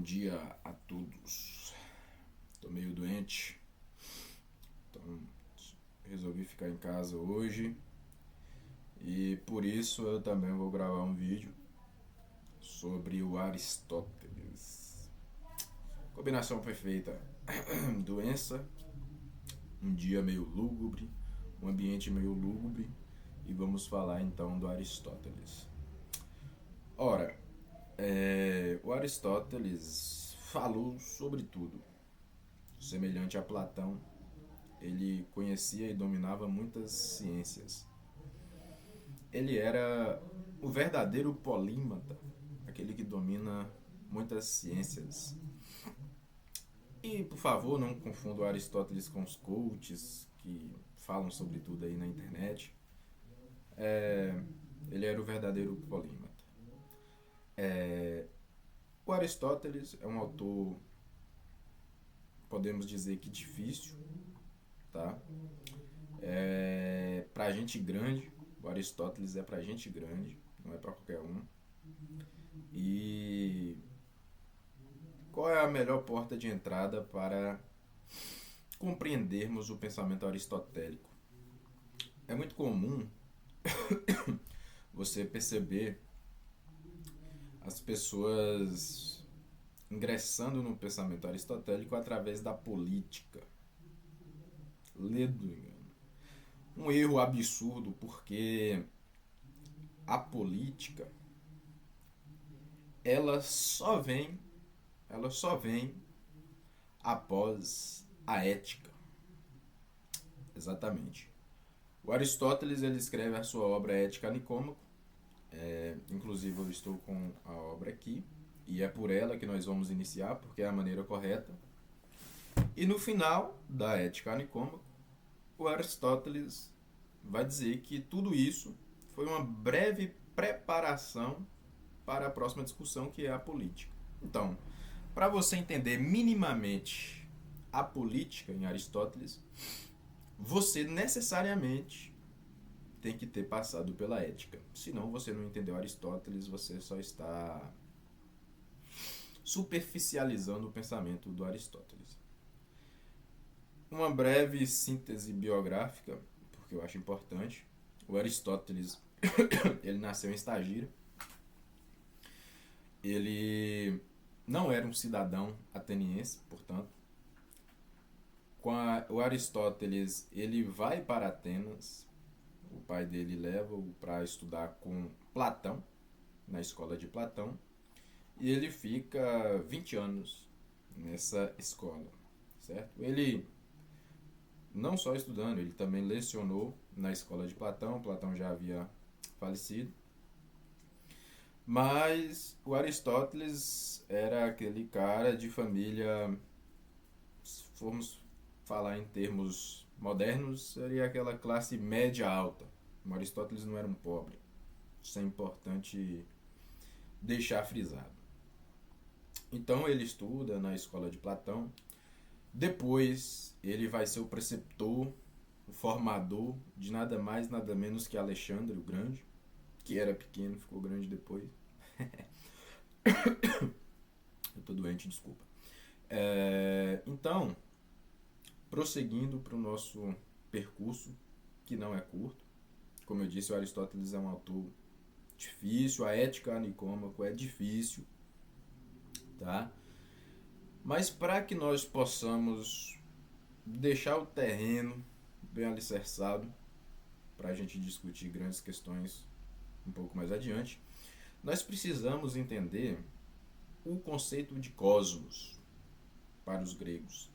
dia a todos. Tô meio doente, então resolvi ficar em casa hoje e por isso eu também vou gravar um vídeo sobre o Aristóteles. Combinação perfeita: doença, um dia meio lúgubre, um ambiente meio lúgubre, e vamos falar então do Aristóteles. Ora, o Aristóteles falou sobre tudo. Semelhante a Platão, ele conhecia e dominava muitas ciências. Ele era o verdadeiro polímata, aquele que domina muitas ciências. E, por favor, não confunda o Aristóteles com os coaches que falam sobre tudo aí na internet. Ele era o verdadeiro polímata. O Aristóteles é um autor, podemos dizer que difícil, tá? Pra gente grande, o Aristóteles é pra gente grande, não é pra qualquer um. E qual é a melhor porta de entrada para compreendermos o pensamento aristotélico? É muito comum você perceber as pessoas ingressando no pensamento aristotélico através da política. Ledo engano. Um erro absurdo, porque a política ela só vem após a ética. Exatamente. O Aristóteles ele escreve a sua obra Ética Nicômaco. Inclusive eu estou com a obra aqui e é por ela que nós vamos iniciar, porque é a maneira correta. E no final da Ética Nicômaco, o Aristóteles vai dizer que tudo isso foi uma breve preparação para a próxima discussão, que é a política. Então, para você entender minimamente a política em Aristóteles, você necessariamente tem que ter passado pela ética. Senão você não entendeu Aristóteles, você só está superficializando o pensamento do Aristóteles. Uma breve síntese biográfica, porque eu acho importante. O Aristóteles ele nasceu em Estagira. Ele não era um cidadão ateniense, portanto. O Aristóteles ele vai para Atenas. O pai dele leva-o para estudar com Platão, na escola de Platão. E ele fica 20 anos nessa escola, certo? Ele não só estudando, ele também lecionou na escola de Platão. Platão já havia falecido. Mas o Aristóteles era aquele cara de família, se formos falar em termos modernos, seria aquela classe média alta. O Aristóteles não era um pobre. Isso é importante deixar frisado. Então ele estuda na escola de Platão. Depois ele vai ser o preceptor, o formador de nada mais, nada menos que Alexandre o Grande, que era pequeno, ficou grande depois. Eu tô doente, desculpa. Então, prosseguindo para o nosso percurso, que não é curto. Como eu disse, o Aristóteles é um autor difícil, a Ética Nicômaco é difícil, tá? Mas para que nós possamos deixar o terreno bem alicerçado para a gente discutir grandes questões um pouco mais adiante, nós precisamos entender o conceito de cosmos para os gregos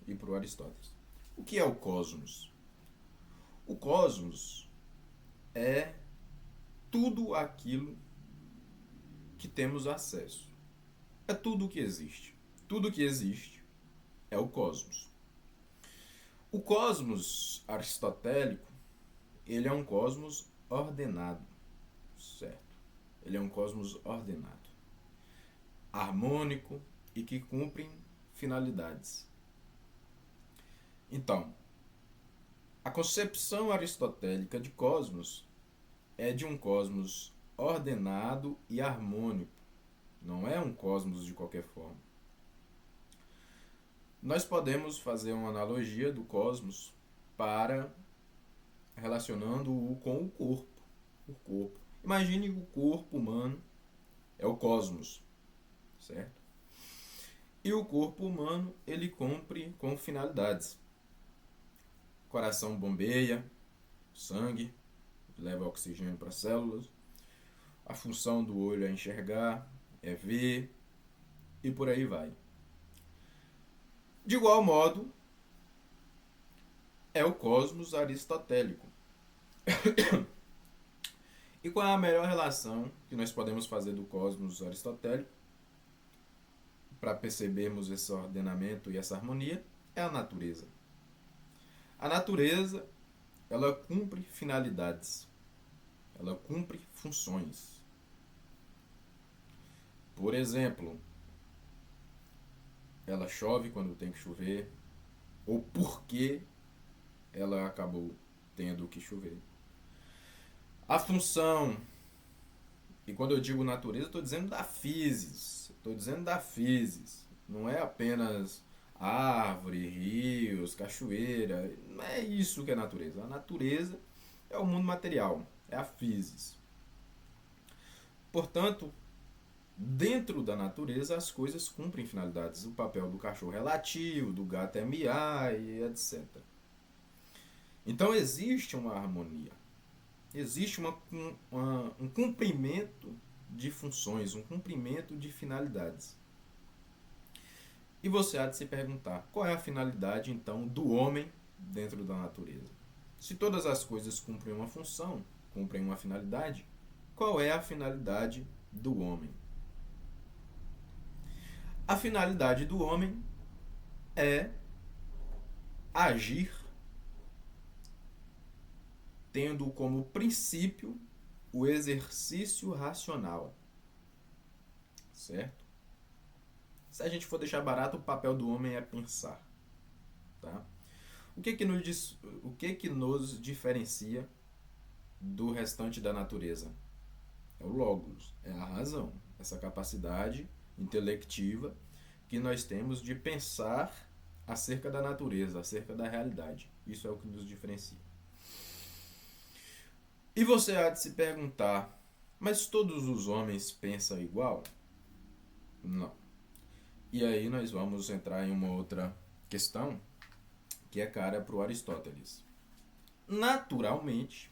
e para o Aristóteles. O que é o cosmos? O cosmos é tudo aquilo que temos acesso. É tudo o que existe. Tudo que existe é o cosmos. O cosmos aristotélico, ele é um cosmos ordenado, certo? Ele é um cosmos ordenado, harmônico e que cumpre finalidades. Então, a concepção aristotélica de cosmos é de um cosmos ordenado e harmônico, não é um cosmos de qualquer forma. Nós podemos fazer uma analogia do cosmos para relacionando-o com o corpo. O corpo. Imagine que o corpo humano é o cosmos, certo? E o corpo humano, ele cumpre com finalidades. O coração bombeia sangue, leva oxigênio para as células. A função do olho é enxergar, é ver, e por aí vai. De igual modo, é o cosmos aristotélico. E qual é a melhor relação que nós podemos fazer do cosmos aristotélico para percebermos esse ordenamento e essa harmonia? É a natureza. A natureza, ela cumpre finalidades, ela cumpre funções. Por exemplo, ela chove quando tem que chover, ou por que ela acabou tendo que chover. A função, e quando eu digo natureza, estou dizendo da physis, não é apenas árvore, rios, cachoeira, não é isso que é natureza. A natureza é o mundo material, é a physis. Portanto, dentro da natureza as coisas cumprem finalidades. O papel do cachorro é latir, do gato é miar, e etc. Então existe uma harmonia. Existe um cumprimento de funções, um cumprimento de finalidades. E você há de se perguntar, qual é a finalidade então do homem dentro da natureza? Se todas as coisas cumprem uma função, cumprem uma finalidade, qual é a finalidade do homem? A finalidade do homem é agir tendo como princípio o exercício racional. Certo? Se a gente for deixar barato, o papel do homem é pensar. Tá? O que nos diferencia do restante da natureza? É o logos, é a razão, essa capacidade intelectiva que nós temos de pensar acerca da natureza, acerca da realidade. Isso é o que nos diferencia. E você há de se perguntar, mas todos os homens pensam igual? Não. E aí nós vamos entrar em uma outra questão que é cara para o Aristóteles. Naturalmente,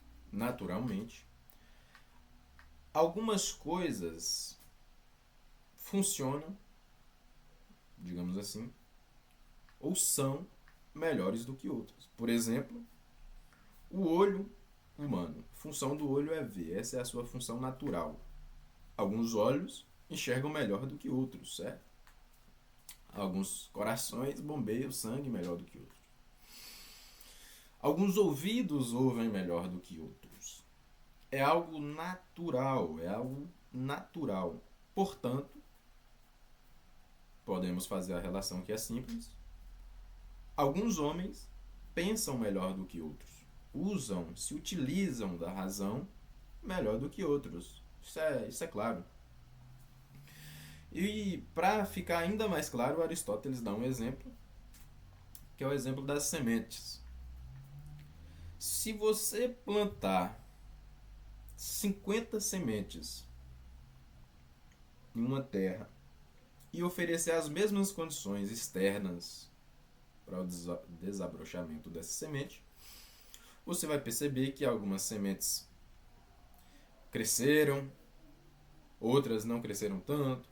algumas coisas funcionam, digamos assim, ou são melhores do que outras. Por exemplo, o olho humano. A função do olho é ver, essa é a sua função natural. Alguns olhos enxergam melhor do que outros, certo? Alguns corações bombeiam sangue melhor do que outros. Alguns ouvidos ouvem melhor do que outros. É algo natural, Portanto, podemos fazer a relação que é simples. Alguns homens pensam melhor do que outros. Se utilizam da razão melhor do que outros. Isso é claro. E para ficar ainda mais claro, Aristóteles dá um exemplo, que é o exemplo das sementes. Se você plantar 50 sementes em uma terra e oferecer as mesmas condições externas para o desabrochamento dessa semente, você vai perceber que algumas sementes cresceram, outras não cresceram tanto,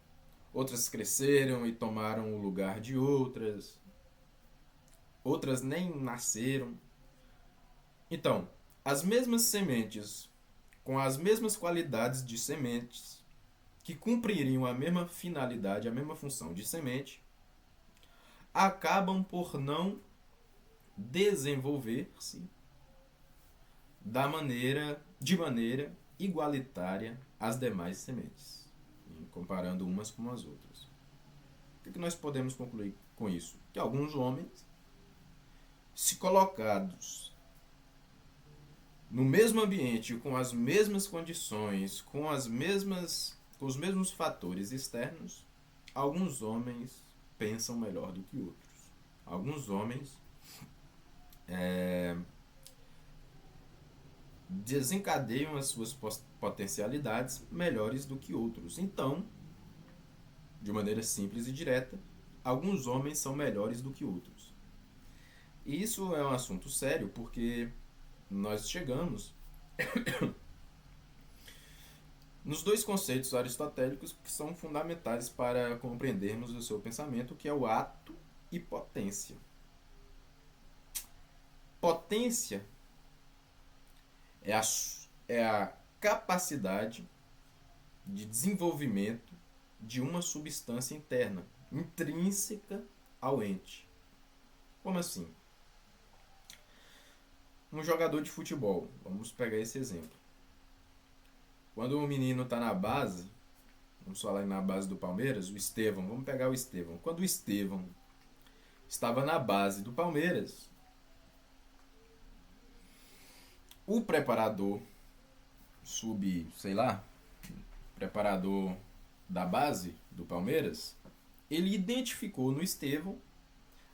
outras cresceram e tomaram o lugar de outras, outras nem nasceram. Então, as mesmas sementes, com as mesmas qualidades de sementes, que cumpririam a mesma finalidade, a mesma função de semente, acabam por não desenvolver-se de maneira igualitária às demais sementes, comparando umas com as outras. O que nós podemos concluir com isso? Que alguns homens, se colocados no mesmo ambiente, com as mesmas condições, com com os mesmos fatores externos, alguns homens pensam melhor do que outros. Alguns homens desencadeiam as suas potencialidades melhores do que outros. Então, de maneira simples e direta, alguns homens são melhores do que outros. E isso é um assunto sério porque nós chegamos nos dois conceitos aristotélicos que são fundamentais para compreendermos o seu pensamento, que é o ato e potência. Potência é a capacidade de desenvolvimento de uma substância interna, intrínseca ao ente. Como assim? Um jogador de futebol, vamos pegar esse exemplo. Quando o menino está na base, vamos falar na base do Palmeiras, o Estevão, vamos pegar o Estevão. Quando o Estevão estava na base do Palmeiras, o preparador preparador da base do Palmeiras, ele identificou no Estevão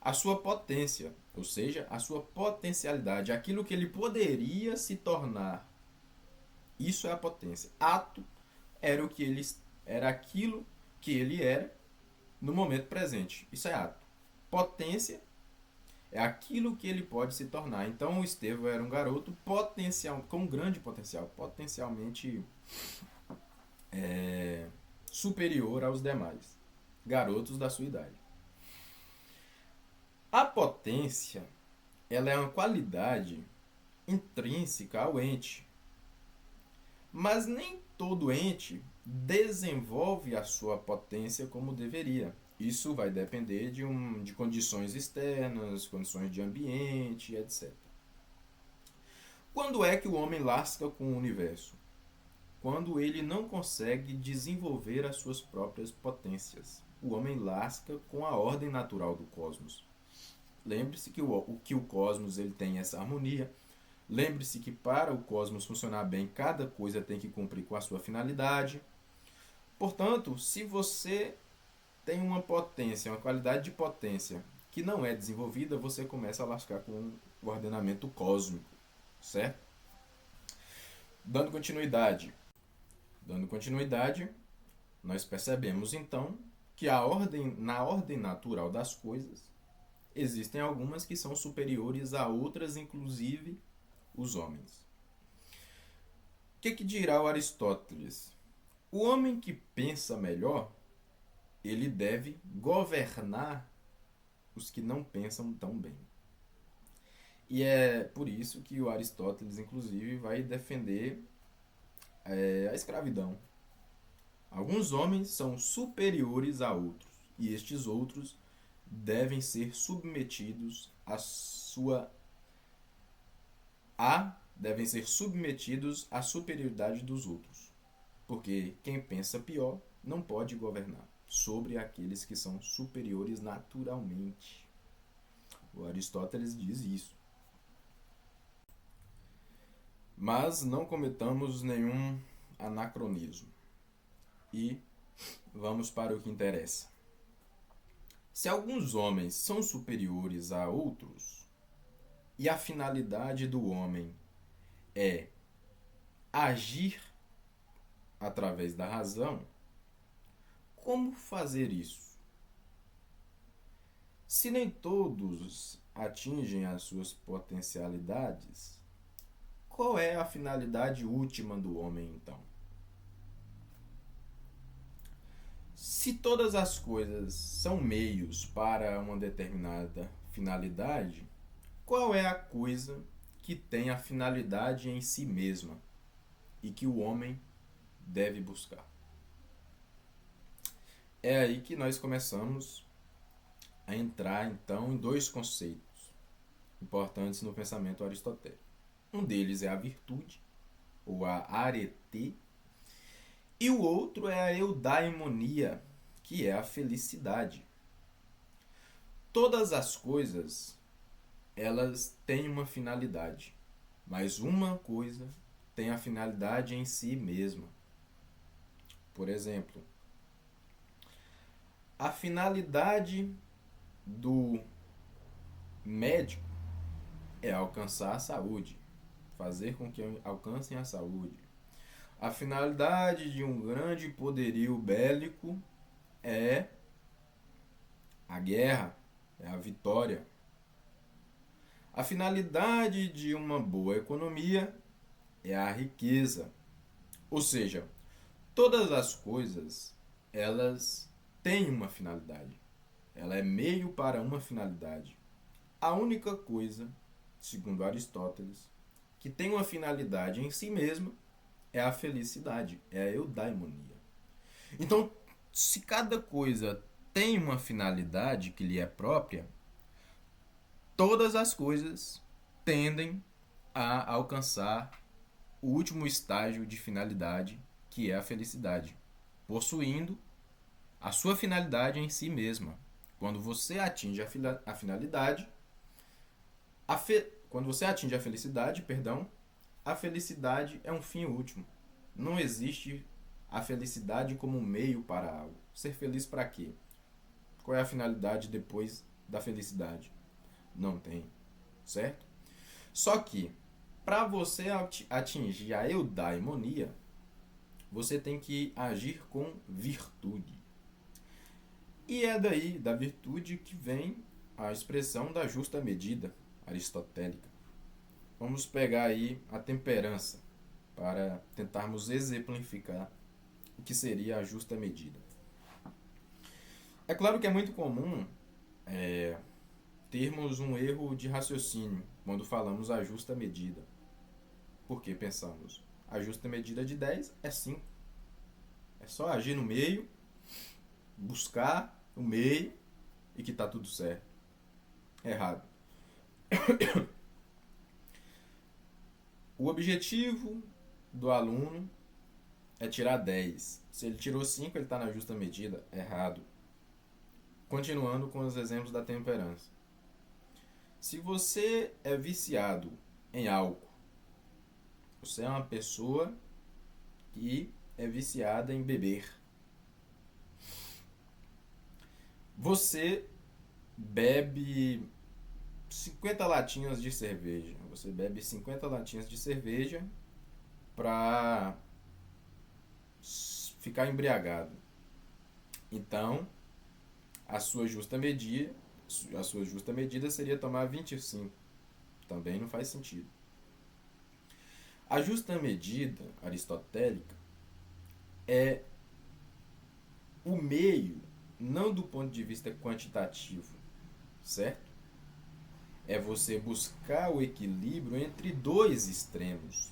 a sua potência, ou seja, a sua potencialidade, aquilo que ele poderia se tornar. Isso é a potência. Ato era aquilo que ele era no momento presente. Isso é ato. Potência é aquilo que ele pode se tornar. Então o Estevão era um garoto com um grande potencial, potencialmente superior aos demais garotos da sua idade. A potência, ela é uma qualidade intrínseca ao ente, mas nem todo ente desenvolve a sua potência como deveria. Isso vai depender de condições externas, condições de ambiente, etc. Quando é que o homem lasca com o universo? Quando ele não consegue desenvolver as suas próprias potências. O homem lasca com a ordem natural do cosmos. Lembre-se que o cosmos ele tem essa harmonia. Lembre-se que para o cosmos funcionar bem, cada coisa tem que cumprir com a sua finalidade. Portanto, se você tem uma potência, uma qualidade de potência que não é desenvolvida, você começa a lascar com o ordenamento cósmico, certo? Dando continuidade, nós percebemos então que na ordem natural das coisas, existem algumas que são superiores a outras, inclusive os homens. O que dirá o Aristóteles? O homem que pensa melhor, ele deve governar os que não pensam tão bem. E é por isso que o Aristóteles, inclusive, vai defender a escravidão. Alguns homens são superiores a outros, e estes outros devem ser submetidos devem ser submetidos à superioridade dos outros. Porque quem pensa pior não pode governar sobre aqueles que são superiores naturalmente. O Aristóteles diz isso. Mas não cometamos nenhum anacronismo. E vamos para o que interessa. Se alguns homens são superiores a outros, e a finalidade do homem é agir através da razão, como fazer isso? Se nem todos atingem as suas potencialidades, qual é a finalidade última do homem, então? Se todas as coisas são meios para uma determinada finalidade, qual é a coisa que tem a finalidade em si mesma e que o homem deve buscar? É aí que nós começamos a entrar, então, em dois conceitos importantes no pensamento aristotélico. Um deles é a virtude, ou a arete, e o outro é a eudaimonia, que é a felicidade. Todas as coisas, elas têm uma finalidade, mas uma coisa tem a finalidade em si mesma. Por exemplo, a finalidade do médico é alcançar a saúde, fazer com que alcancem a saúde. A finalidade de um grande poderio bélico é a guerra, é a vitória. A finalidade de uma boa economia é a riqueza. Ou seja, todas as coisas, elas têm uma finalidade. Ela é meio para uma finalidade. A única coisa, segundo Aristóteles, que tem uma finalidade em si mesma é a felicidade, é a eudaimonia. Então, se cada coisa tem uma finalidade que lhe é própria, todas as coisas tendem a alcançar o último estágio de finalidade, que é a felicidade, possuindo a sua finalidade em si mesma. Quando você atinge a finalidade, quando você atinge a felicidade, a felicidade é um fim último. Não existe a felicidade como um meio para algo. Ser feliz para quê? Qual é a finalidade depois da felicidade? Não tem, certo? Só que, para você atingir a eudaimonia, você tem que agir com virtude. E é daí, da virtude, que vem a expressão da justa medida aristotélica. Vamos pegar aí a temperança para tentarmos exemplificar o que seria a justa medida. É claro que é muito comum termos um erro de raciocínio quando falamos a justa medida. Porque pensamos, a justa medida de 10 é 5. É só agir no meio, buscar o meio e que está tudo certo. Errado. O objetivo do aluno é tirar 10. Se ele tirou 5, ele está na justa medida. Errado. Continuando com os exemplos da temperança. Se você é viciado em álcool, você é uma pessoa que é viciada em beber. Você bebe 50 latinhas de cerveja. Você bebe 50 latinhas de cerveja para ficar embriagado. Então, a sua justa medida seria tomar 25. Também não faz sentido. A justa medida aristotélica é o meio, não do ponto de vista quantitativo, certo? É você buscar o equilíbrio entre dois extremos.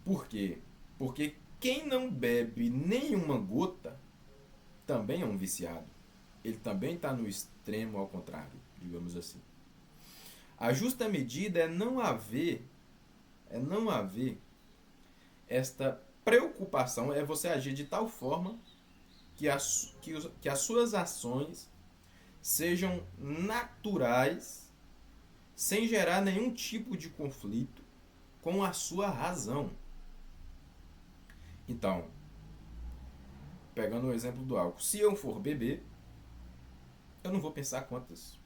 Por quê? Porque quem não bebe nenhuma gota também é um viciado. Ele também está no extremo ao contrário, digamos assim. A justa medida é não haver esta preocupação, é você agir de tal forma que as suas ações sejam naturais, sem gerar nenhum tipo de conflito com a sua razão. Então, pegando o exemplo do álcool, se eu for beber, eu não vou pensar quantas.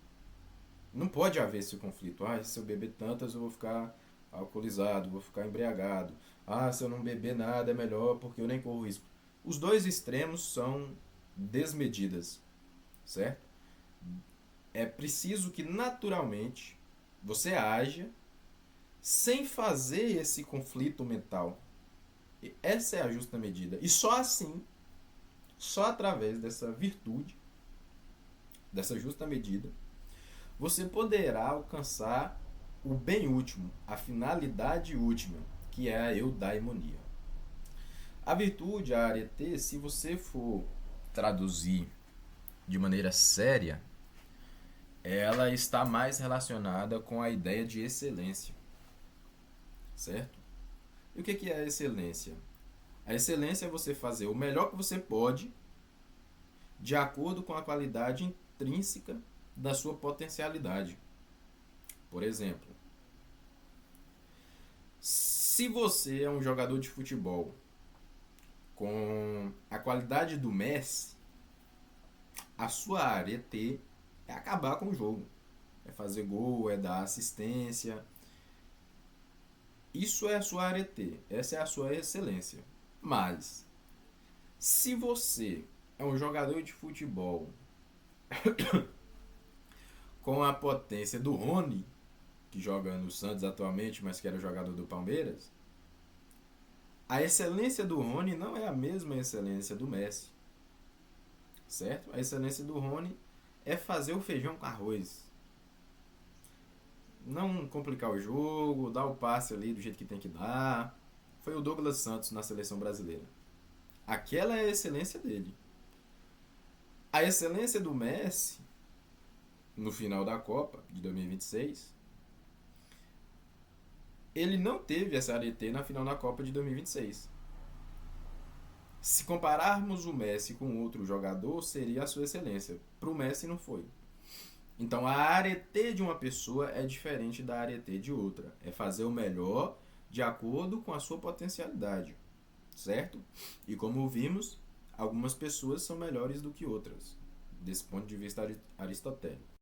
Não pode haver esse conflito. Se eu beber tantas, eu vou ficar alcoolizado, vou ficar embriagado. Se eu não beber nada é melhor porque eu nem corro risco. Os dois extremos são desmedidas, certo? É preciso que naturalmente você haja sem fazer esse conflito mental. E essa é a justa medida. E só assim, só através dessa virtude, dessa justa medida, você poderá alcançar o bem último, a finalidade última, que é a eudaimonia. A virtude, a arete, se você for traduzir de maneira séria, ela está mais relacionada com a ideia de excelência, certo? E o que é a excelência? A excelência é você fazer o melhor que você pode de acordo com a qualidade intrínseca da sua potencialidade. Por exemplo, se você é um jogador de futebol Com a qualidade do Messi, a sua arete é acabar com o jogo. É fazer gol, é dar assistência. Isso é a sua arete. Essa é a sua excelência. Mas, se você é um jogador de futebol com a potência do Rony, que joga no Santos atualmente, mas que era jogador do Palmeiras, a excelência do Rony não é a mesma excelência do Messi. Certo? A excelência do Rony é fazer o feijão com arroz. Não complicar o jogo, dar o passe ali do jeito que tem que dar. Foi o Douglas Santos na seleção brasileira. Aquela é a excelência dele. A excelência do Messi, no final da Copa de 2026, ele não teve essa arete na final da Copa de 2026. Se compararmos o Messi com outro jogador, seria a sua excelência. Para o Messi não foi. Então a arete de uma pessoa é diferente da arete de outra. É fazer o melhor de acordo com a sua potencialidade. Certo? E como vimos, algumas pessoas são melhores do que outras, desse ponto de vista aristotélico.